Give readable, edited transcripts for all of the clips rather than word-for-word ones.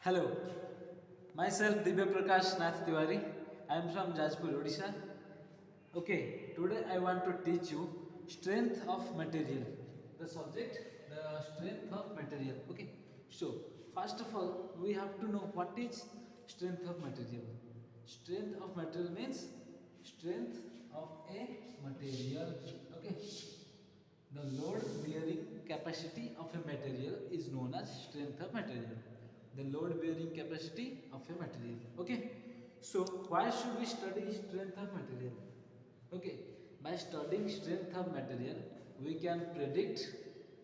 Hello, myself Divya Prakash Nath Tiwari. I am from Jajpur, Odisha. Okay, today I want to teach you strength of material. The subject, the strength of material. Okay, so first of all, we have to know what is strength of material. Strength of material means strength of a material. Okay, the load bearing capacity of a material is known as strength of material. The load bearing capacity of a material. Okay. So why should we study strength of material? Okay. By studying strength of material, we can predict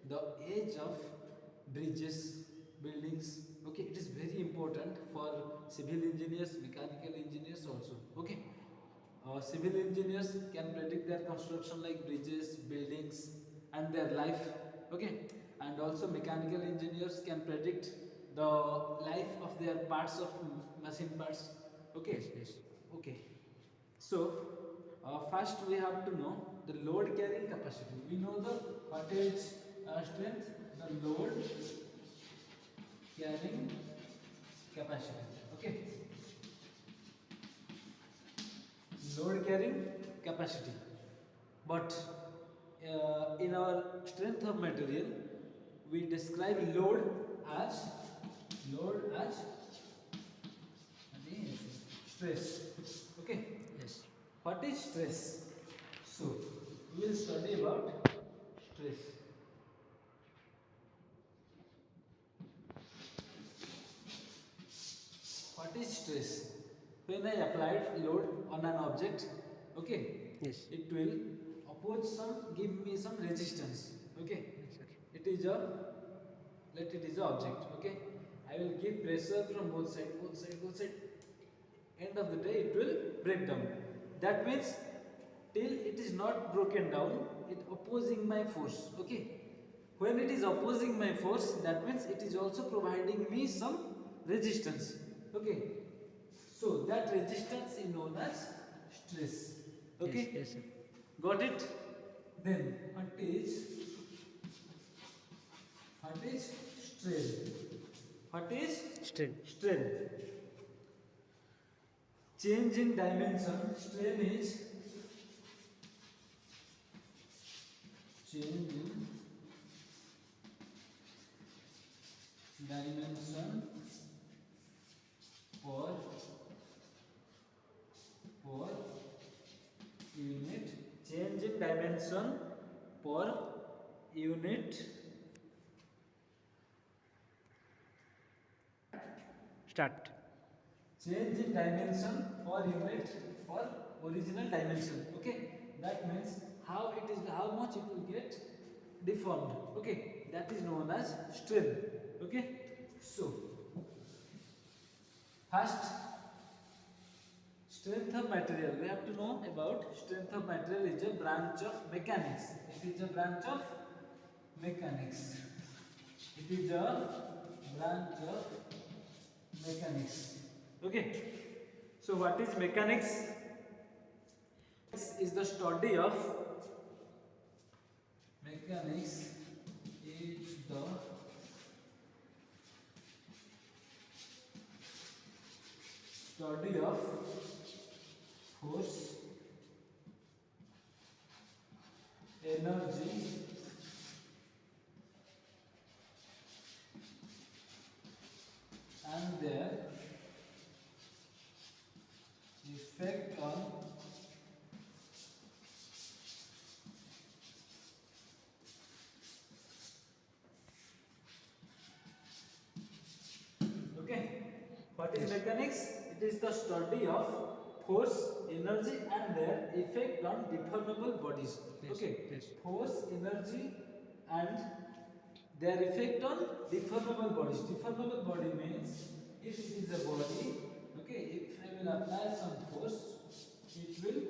the age of bridges, buildings. Okay. It is very important for civil engineers, mechanical engineers also. Okay. Civil engineers can predict their construction like bridges, buildings, and their life. Okay, and also mechanical engineers can predict the life of their parts of machine parts. Okay, Yes. okay. So first we have to know the load carrying capacity. We know the wattage strength, the load carrying capacity. Okay, load carrying capacity. But in our strength of material, we describe load as stress. Okay, Yes. what is stress? So we will study about stress. What is stress? When I applied load on an object, okay, Yes. it will oppose some, give me some resistance. Okay, Yes, sir. it is a, let it is a object. Okay, I will give pressure from both side, both side, both side. End of the day, it will break down. That means till it is not broken down, it opposing my force. Okay, when it is opposing my force, that means it is also providing me some resistance. Okay, so that resistance is known as stress. Yes. Okay, Yes, sir. got it? Then what is strain? What is Strain. strain? Change in dimension. Strain is change in dimension per unit. Change in dimension per unit. Start. Change in dimension per unit for original dimension. Okay, that means how it is, how much it will get deformed. Okay, that is known as strain. Okay, so first, strength of material. We have to know about strength of material is a branch of mechanics. It is a branch of mechanics. It is a branch of mechanics. Okay. So what is mechanics? This is the study of mechanics is the study of force, energy, and their effect on okay. What is Yes. mechanics? It is the study of force, energy, and their effect on deformable bodies. Yes. Okay, Yes. force, energy, and their effect on deformable bodies. Deformable body means if it is a body, okay, if I will apply some force, it will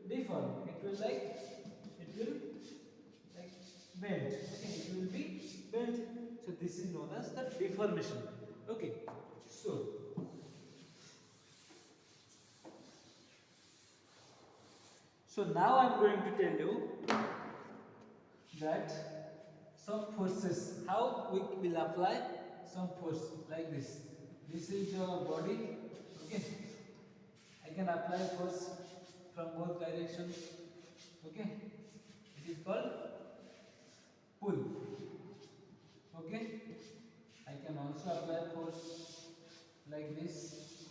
deform. It will like bend. Okay, it will be bent. So this is known as the deformation. Okay, so now I'm going to tell you that some forces, how we will apply some force like this. This is the body. Okay. I can apply force from both directions. Okay. It is called pull. Okay. I can also apply force like this.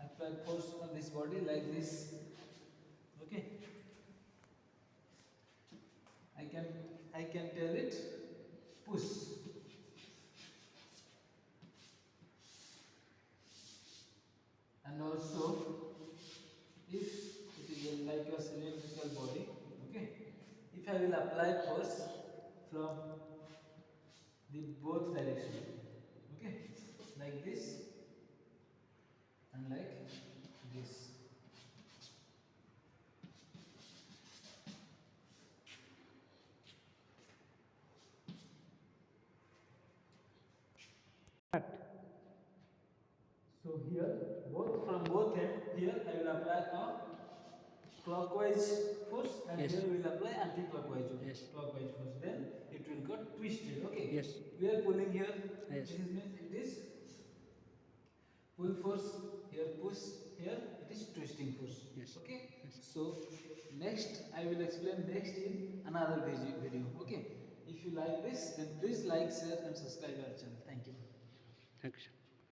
Apply force on this body like this. Okay. I can tell it push. And also, if it is like a cylindrical body, okay, if I will apply force from the both direction, okay, like this and like this. So here, both from both ends, here I will apply a clockwise force, and Yes. here we will apply anti-clockwise Yes. clockwise force. Then it will get twisted. Okay. Yes. We are pulling here. Yes. This means it is pull force. Here push. Here it is twisting force. Yes. Okay. Yes. So next I will explain next in another video. Okay. If you like this, then please like, share, and subscribe our channel. Thank you. Thank you, sir.